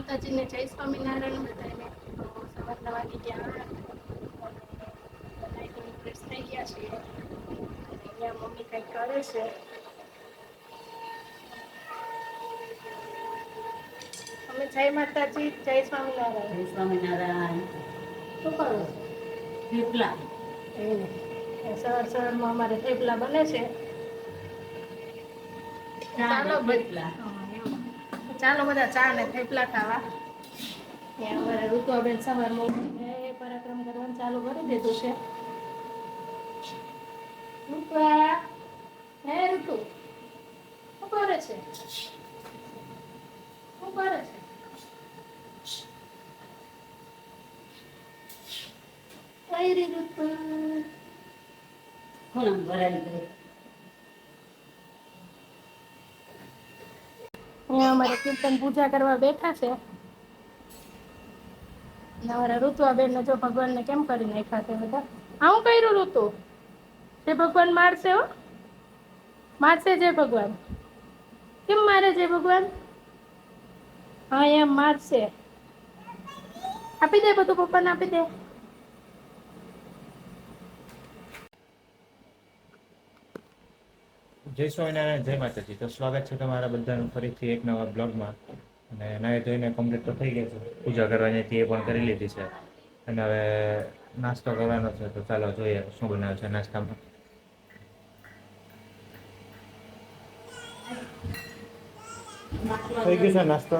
માતાજીને જય સ્વામિનારાયણ બધાને. સવારના વાગી ગયા ફ્રેશ થઈ ગયા છીએ. અહીંયા મમ્મી કંઈક કરે છે. અમે જય માતાજી, જય સ્વામિનારાયણ. જય સ્વામિનારાયણ. શું કરો છો? થેપલા. સવારમાં અમારે થેપલા બને છે. ચાલો ચાલો બધા ચા ને થેપલા ખાવા. અમારે ઋતુબેન સવારમાં પરાક્રમ કરવાનું ચાલુ કરી દીધું છે. ઋતુઆ, હે ઋતુ, શું કરે છે? શું કરે છે? કઈ રી ઋતુ? ખૂણામાં ભરાઈ ગઈ. અહીંયા અમારે કીર્તન પૂજા કરવા બેઠા છે. અમારા ઋતુઆબેન ને જો ભગવાનને કેમ કરી નાખ્યા છે બધા. આવું કર્યું ઋતુ? જે ભગવાન મારશે હો, મારશે જય ભગવાન. કેમ મારે જય ભગવાન? હા એમ મારશે. આપી દે બધું, પપ્પાને આપી દે. જય સ્વામિનારાયણ, જય માતાજી. તો સ્વાગત છે તમારા બધાનું ફરીથી એક નવા બ્લોગમાં. અને નાહી ધોઈને કમ્પ્લીટ તો થઈ ગયા છે. પૂજા કરવાની હતી એ પણ કરી લીધી છે. અને હવે નાસ્તો કરવાનો છે. તો ચાલો જોઈએ શું બનાવ્યું છે નાસ્તામાં. થઈ ગયું છે નાસ્તો.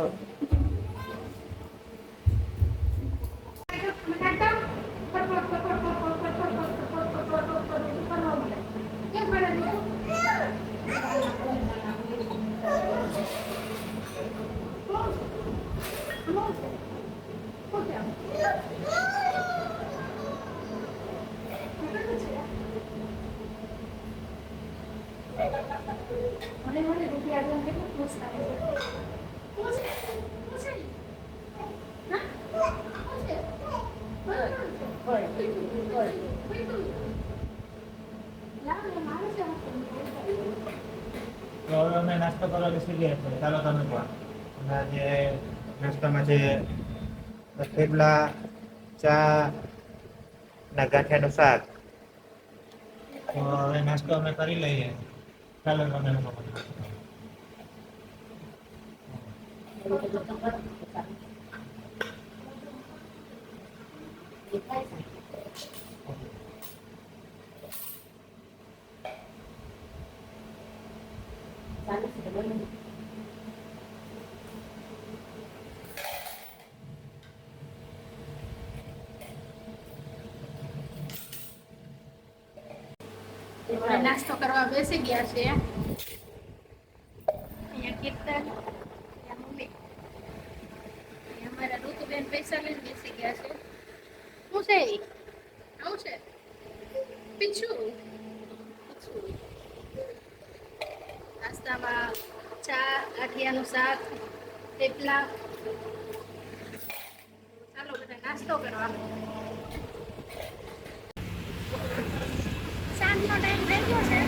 તો હવે અમે નાસ્તો કરવા બેસી ગયા છીએ. ચાલો તમે પણ. અને આજે નાસ્તામાં છે થેપલા, ચા ના ગાંઠિયાનું શાક. તો હવે નાસ્તો અમે કરી લઈએ. ચાલો તમે લોકો પણ. નાસ્તો કરવા બેસી ગયા છે. અહીંયા કીર્તન, અહીંયા મમ્મી, અમારા ઋતુબેન પૈસા લઈને બેસી ગયા છે. શું છે? આવું છે પીછું. નાસ્તામાં ચા, ગાંઠિયાનું શાક, થેપલા. ચાલો બધા નાસ્તો કરવા. સાંજનો ટાઈમ થઈ ગયો છે.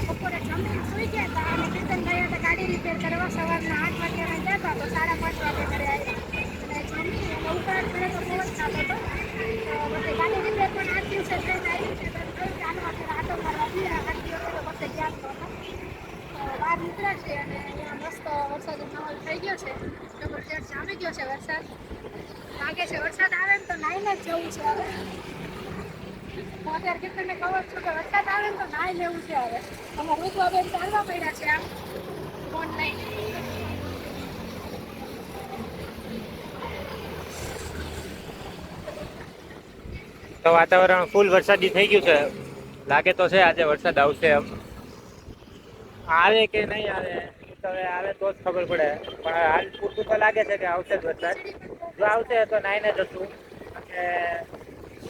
બપોરે જમીને સુઈ ગયા હતા અને કીર્તન ગયા હતા ગાડી રિપેર કરવા. સવારના 8 વાગ્યાના ગયા હતા તો 5:30 વાગે ઘરે આવ્યા. અને જમી અને ઉકળાટ પડે તો બહુ જ ખાતો હતો. તો પછી ગાડી રિપેર પણ આ દિવસે થઈને આવ્યું છે. તો ચાલો આપણે આટો મારવા જઈએ. આટલી વખતે તો પછી ગયા તો બહાર નીકળ્યા છે અને અહીંયા મસ્ત વરસાદનો માહોલ થઈ ગયો છે. જબરજસ્ત જામી ગયો છે વરસાદ. લાગે છે વરસાદ આવે ને તો નાઈને જ જવું છે હવે. અત્યારે કીર્તનને કહું છું કે વરસાદ આવે ને તો નાઈ લેવું છે હવે. અમારે ઋતુબેન ચાલવા પડ્યા છે આમ ફોન લઈને. તો વાતાવરણ ફૂલ વરસાદી થઈ ગયું છે. લાગે તો છે આજે વરસાદ આવશે. એમ આવે કે નહીં આવે તો હવે આવે તો જ ખબર પડે. પણ હાલ પૂરતું તો લાગે છે કે આવશે જ વરસાદ. જો આવશે તો નાઈને જશું. અને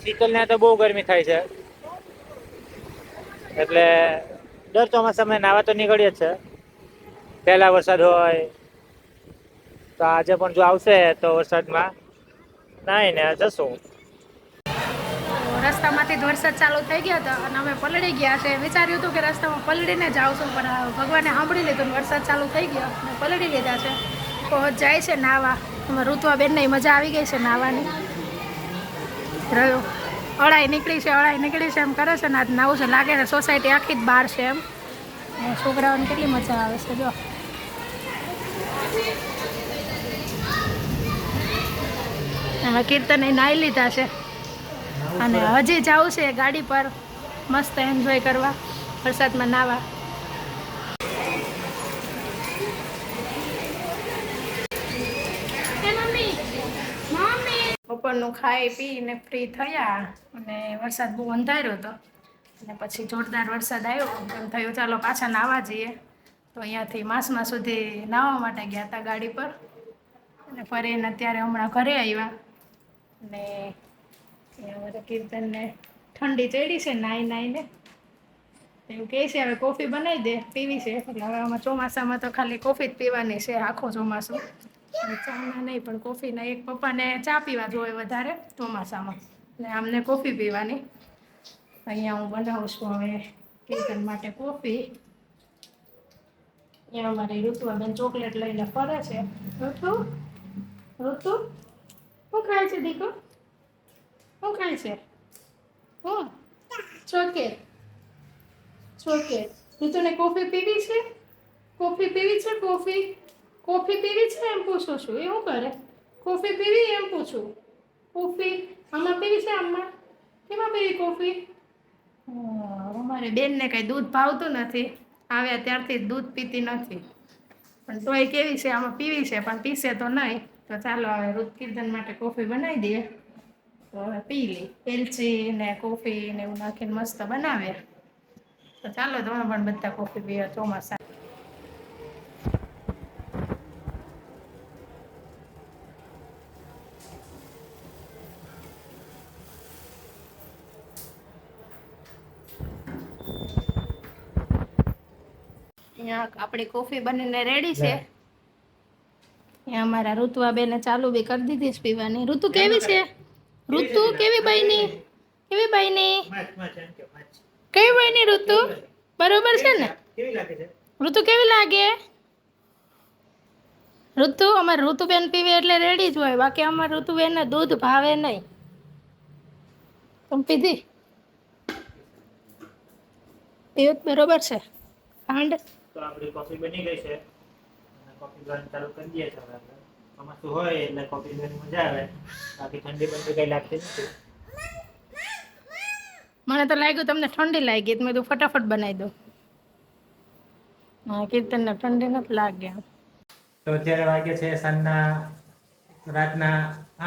શીતલને તો બહુ ગરમી થાય છે. એટલે દર ચોમાસામાં નાવા તો નીકળીએ જ છે. પહેલા વરસાદ હોય તો આજે પણ જો આવશે તો વરસાદમાં નાઈને જશું. રસ્તામાંથી જ વરસાદ ચાલુ થઈ ગયો હતો અને અમે પલળી ગયા છે. વિચાર્યું હતું કે રસ્તામાં પલળીને જ આવશું પણ ભગવાને સાંભળી લીધું. વરસાદ ચાલુ થઈ ગયો અને પલળી લીધા છે. લોકો જાય છે નાવા. એમાં ઋતુઆબેનને મજા આવી ગઈ છે નાવાની. રહ્યો અળાઈ નીકળી છે એમ કરે છે ને આજ નાવું છે લાગે છે. સોસાયટી આખી જ બહાર છે એમ. છોકરાઓને કેટલી મજા આવે છે જો. એમાં કીર્તને નાહી લીધા છે અને હજી જવું છે ગાડી પર મસ્ત એન્જોય કરવા વરસાદમાં નાવા. બપોરનું ખાઈ પીને ફ્રી થયા અને વરસાદ બહુ અંધાર્યો હતો અને પછી જોરદાર વરસાદ આવ્યો. એમ થયું ચાલો પાછા નાહવા જઈએ. તો અહીંયાથી માસમાં સુધી નાહવા માટે ગયા હતા ગાડી પર અને ફરીને અત્યારે હમણાં ઘરે આવ્યા. અને અમારા કીર્તનને ઠંડી ચડી છે નાઈને એવું કહે છે હવે કોફી બનાવી દે પીવી છે. એટલે હવે આમાં ચોમાસામાં તો ખાલી કોફી જ પીવાની છે આખો ચોમાસું. ચાના નહીં પણ કોફીના એક પપ્પાને ચા પીવા જોઈએ વધારે ચોમાસામાં ને આમને કોફી પીવાની. અહીંયા હું બનાવું છું હવે કીર્તન માટે કોફી. અહીંયા અમારી ઋતુઆબેન ચોકલેટ લઈને ફરે છે. ઋતુ શું ખાય છે દીકો? શું ખાય છે? હું ચોકલેટ. ઋતુને કોફી પીવી છે? કોફી પીવી છે એમ પૂછું છું. એ શું કરે? કોફી પીવી એમ પૂછું. કોફી આમાં પીવી છે? આમાં કેમાં પીવી કોફી? અમારે બેનને કંઈ દૂધ ભાવતું નથી. આવ્યા ત્યારથી દૂધ પીતી નથી પણ તોય કેવી છે આમાં પીવી છે પણ પીશે તો નહીં. તો ચાલો હવે કીર્તન માટે કોફી બનાવી દઈએ. તો હવે પી લી. એલચી ને કોફી ને એવું નાખીને મસ્ત બનાવે. તો ચાલો તમે પણ બધા કોફી પીવો ચોમાસા. અહીંયા આપણી કોફી બનીને રેડી છે. અહીંયા અમારા ઋતુઆબેને ચાલુ બી કરી દીધી છે પીવાની. ઋતુ કેવી છે? ઋતુ કેવી બની? કેવી બની? ઋતુ બરોબર છે ને? ઋતુ કેવી લાગે? ઋતુ અમારે ઋતુબેન પીવે એટલે રેડી જ હોય. બાકી અમારે ઋતુબેનને દૂધ ભાવે નહીં. તમે પીધી? પીવું બરોબર છે. ખાંડ તો આપણી કોફી બની ગઈ છે અને કોફી પીવાનું ચાલુ કરી દઈએ છીએ હવે. ચોમાસું હોય એટલે કોફી પીવાની મજા આવે. બાકી ઠંડી બંધી કંઈ લાગતી નથી. મને તો લાગ્યું તમને ઠંડી લાગી તો મેં તો ફટાફટ બનાવી દઉં. હા કીર્તનને ઠંડી નથી લાગે. તો અત્યારે વાગે છે સાંજના રાતના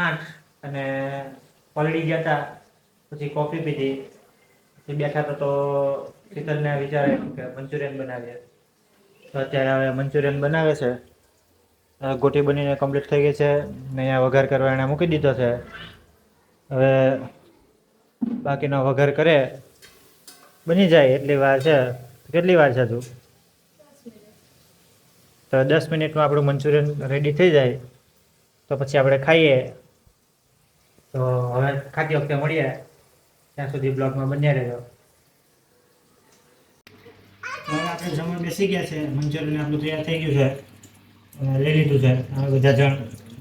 8 અને પલળી ગયા હતા. પછી કોફી પીધી. પછી બેઠા તો શીતલને વિચારે કે મંચુરિયન બનાવીએ. તો અત્યારે હવે મંચુરિયન બનાવે છે. ગોટી બનીને કમ્પ્લીટ થઈ ગઈ છે ને અહીંયા વઘાર કરવા એને મૂકી દીધો છે. હવે બાકીનો વઘાર કરે બની જાય એટલી વાર છે. કેટલી વાર છે તું? તો 10 મિનિટમાં આપણું મંચુરિયન રેડી થઈ જાય તો પછી આપણે ખાઈએ. તો હવે ખાતી વખતે મળીએ. ત્યાં સુધી બ્લોગમાં બન્યા રહેજો. હવે આપણે જમવા બેસી ગયા છે. મંચુરિયન આપણું તૈયાર થઈ ગયું છે. લઈ લીધું છે. હવે બધા જણ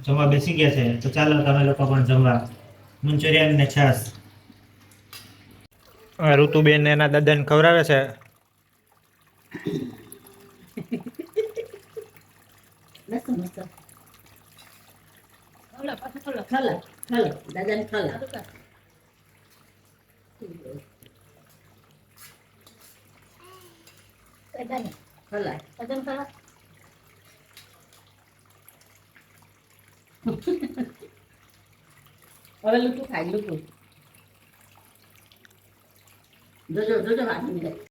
જમવા બેસી ગયા છે. તો ચાલો તમે લોકો પણ જમવા. મંચુરિયન ને છાશ. ઋતુબેન એના દાદાને ખવડાવે છે. દાદાને ખલા હવે લૂટું ખાય લૂટું જોજો હાથ